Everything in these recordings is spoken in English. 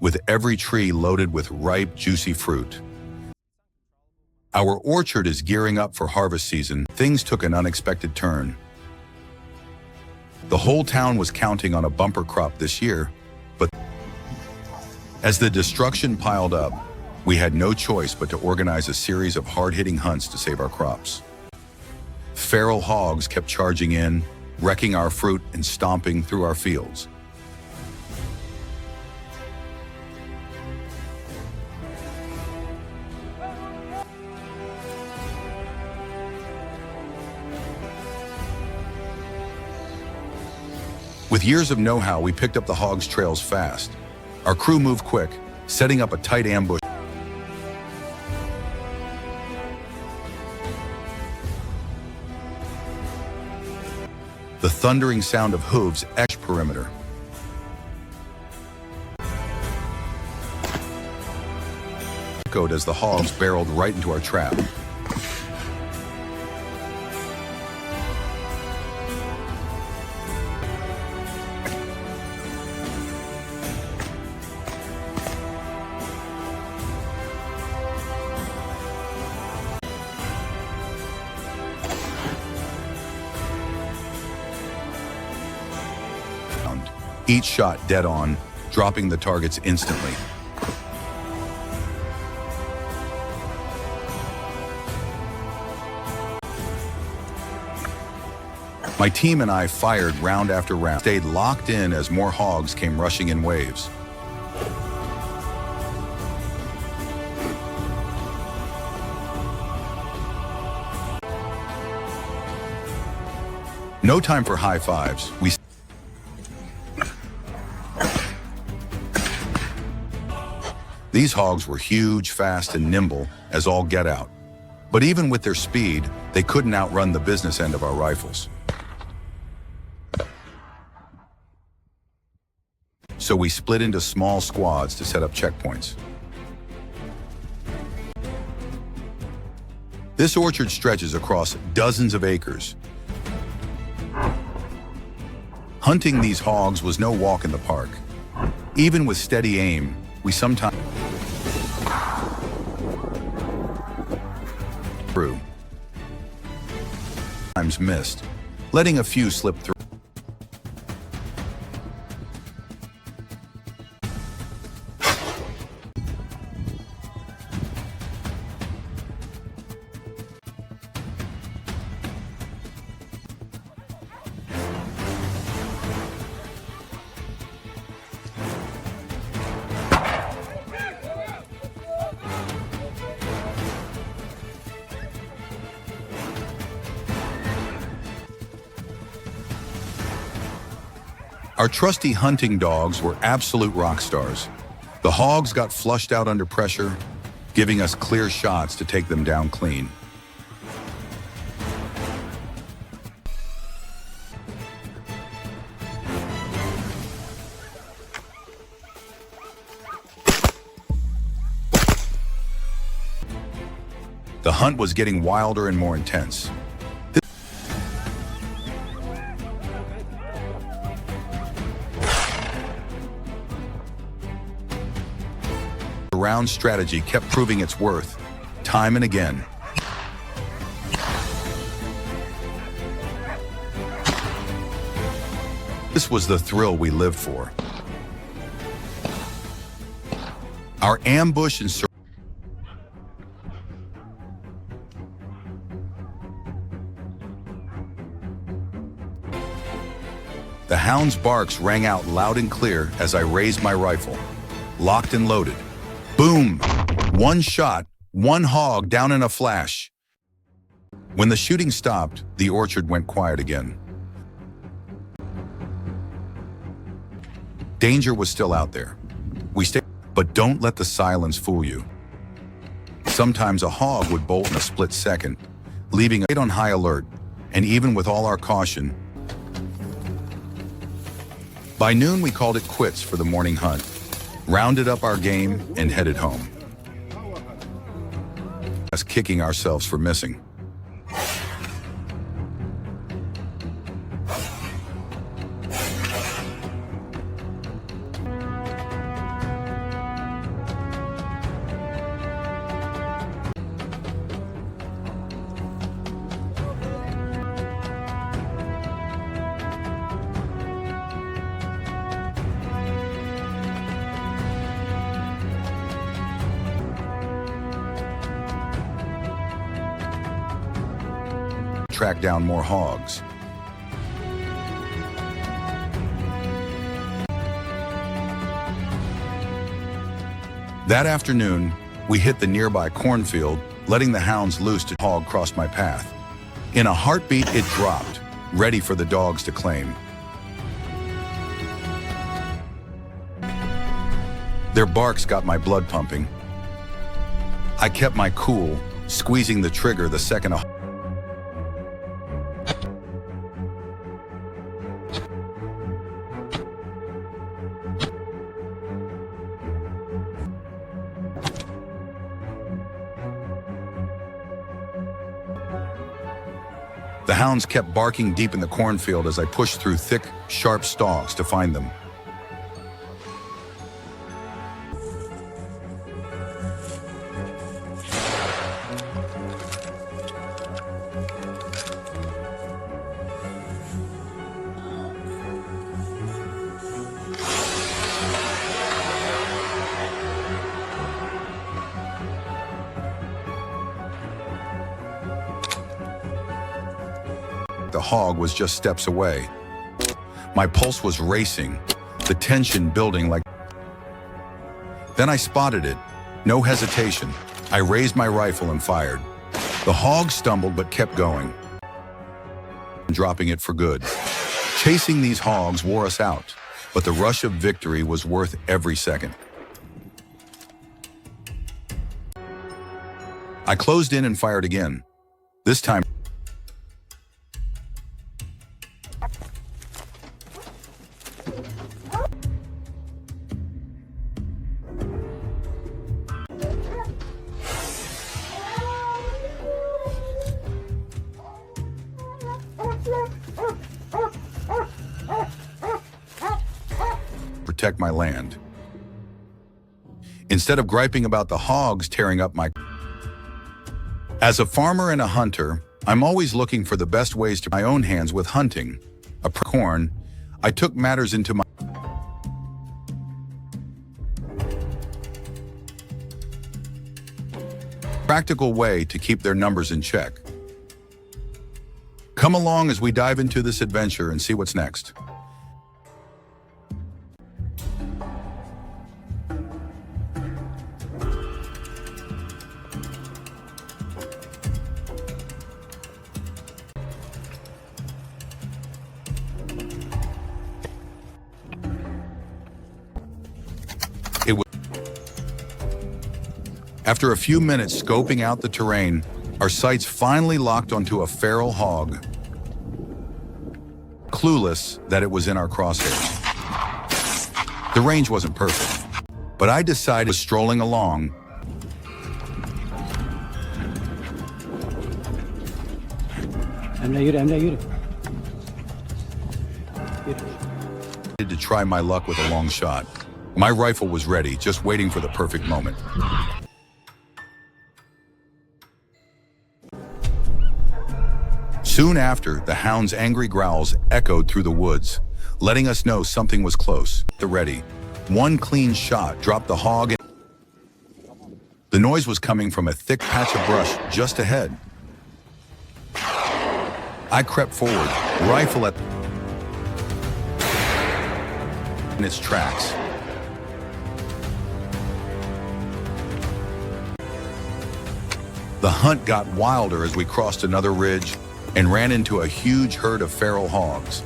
with every tree loaded with ripe, juicy fruit. Our orchard is gearing up for harvest season. Things took an unexpected turn. The whole town was counting on a bumper crop this year, but as the destruction piled up, we had no choice but to organize a series of hard-hitting hunts to save our crops. Feral hogs kept charging in, wrecking our fruit and stomping through our fields. With years of know-how, we picked up the hogs' trails fast. Our crew moved quick, setting up a tight ambush. The thundering sound of hooves echoed perimeter. Echoed as the hogs barreled right into our trap. Each shot dead on, dropping the targets instantly. My team and I fired round after round, stayed locked in as more hogs came rushing in waves. No time for high fives. These hogs were huge, fast, and nimble as all get out. But even with their speed, they couldn't outrun the business end of our rifles. So we split into small squads to set up checkpoints. This orchard stretches across dozens of acres. Hunting these hogs was no walk in the park. Even with steady aim, we sometimes missed, letting a few slip through. Our trusty hunting dogs were absolute rock stars. The hogs got flushed out under pressure, giving us clear shots to take them down clean. The hunt was getting wilder and more intense. The round strategy kept proving its worth, time and again. This was the thrill we lived for. Our ambush and the hound's barks rang out loud and clear as I raised my rifle, locked and loaded. Boom! One shot, one hog down in a flash. When the shooting stopped, the orchard went quiet again. Danger was still out there. We stayed, but don't let the silence fool you. Sometimes a hog would bolt in a split second, leaving us on high alert, and even with all our caution, by noon we called it quits for the morning hunt, rounded up our game, and headed home. Us kicking ourselves for missing. track down more hogs. That afternoon, we hit the nearby cornfield, letting the hounds loose to hog crossed my path. In a heartbeat, it dropped, ready for the dogs to claim. Their barks got my blood pumping. I kept my cool, squeezing the trigger the second a The hounds kept barking deep in the cornfield as I pushed through thick, sharp stalks to find them. The hog was just steps away. My pulse was racing, the tension building like... Then I spotted it. No hesitation. I raised my rifle and fired. The hog stumbled but kept going, dropping it for good. Chasing these hogs wore us out, but the rush of victory was worth every second. I closed in and fired again. This time, protect my land. Instead of griping about the hogs tearing up my... As a farmer and a hunter, I'm always looking for the best ways to my own hands with hunting. Corn, I took matters into my... practical way to keep their numbers in check. Come along as we dive into this adventure and see what's next. After a few minutes scoping out the terrain, our sights finally locked onto a feral hog. Clueless that it was in our crosshairs. The range wasn't perfect, but I decided strolling along. To try my luck with a long shot. My rifle was ready, just waiting for the perfect moment. Soon after, the hound's angry growls echoed through the woods, letting us know something was close. The ready. One clean shot dropped the hog. The noise was coming from a thick patch of brush just ahead. I crept forward, rifle in its tracks. The hunt got wilder as we crossed another ridge and ran into a huge herd of feral hogs.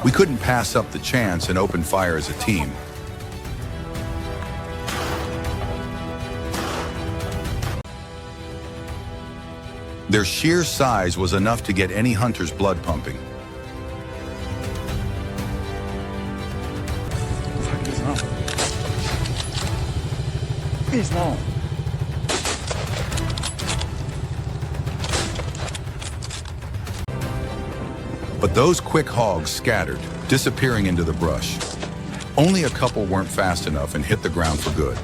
We couldn't pass up the chance and open fire as a team. Their sheer size was enough to get any hunter's blood pumping. Please no. But those quick hogs scattered, disappearing into the brush. Only a couple weren't fast enough and hit the ground for good.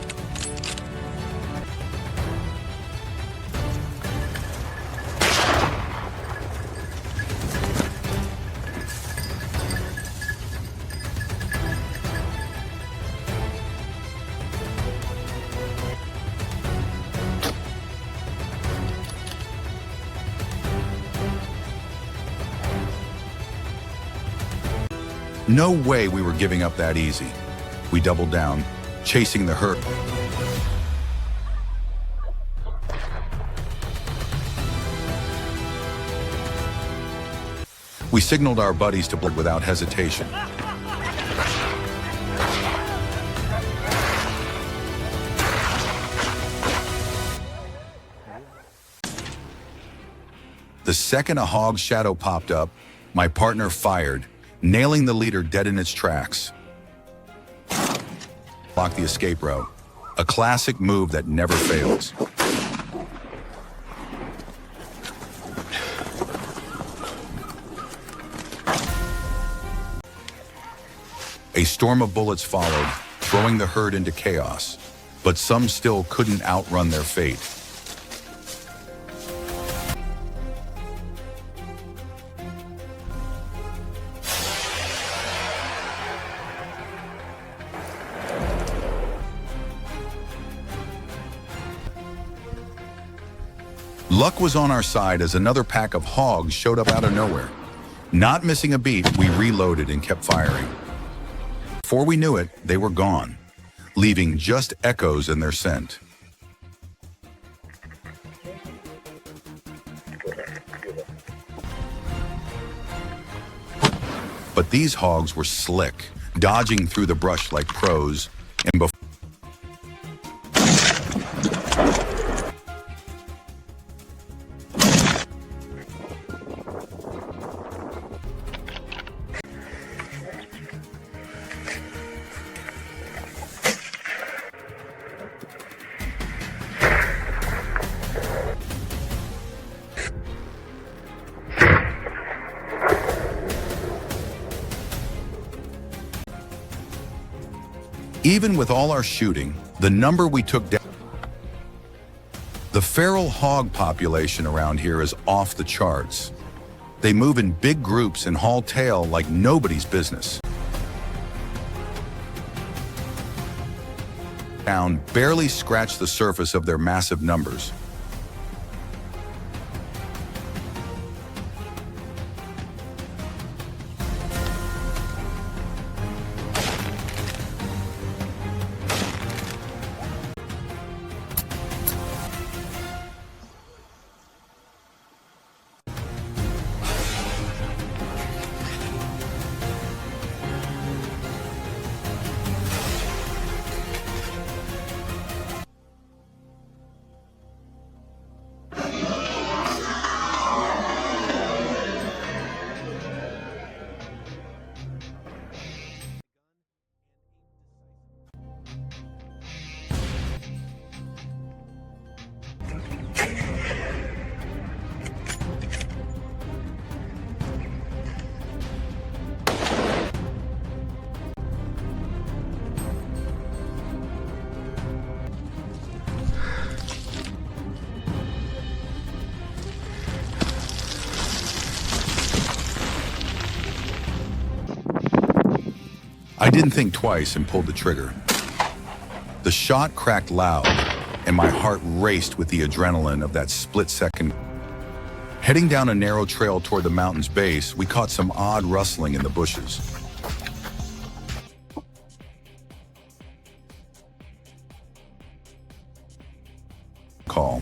No way we were giving up that easy. We doubled down, chasing the herd. We signaled our buddies to blood without hesitation. The second a hog's shadow popped up, my partner fired, nailing the leader dead in its tracks. Block the escape route, a classic move that never fails. A storm of bullets followed, throwing the herd into chaos, but some still couldn't outrun their fate. Luck was on our side as another pack of hogs showed up out of nowhere. Not missing a beat, we reloaded and kept firing. Before we knew it, they were gone, leaving just echoes in their scent. But these hogs were slick, dodging through the brush like pros, and before even with all our shooting, the number we took down. The feral hog population around here is off the charts. They move in big groups and haul tail like nobody's business. Town barely scratched the surface of their massive numbers. I didn't think twice and pulled the trigger. The shot cracked loud, and my heart raced with the adrenaline of that split second. Heading down a narrow trail toward the mountain's base, we caught some odd rustling in the bushes. Call.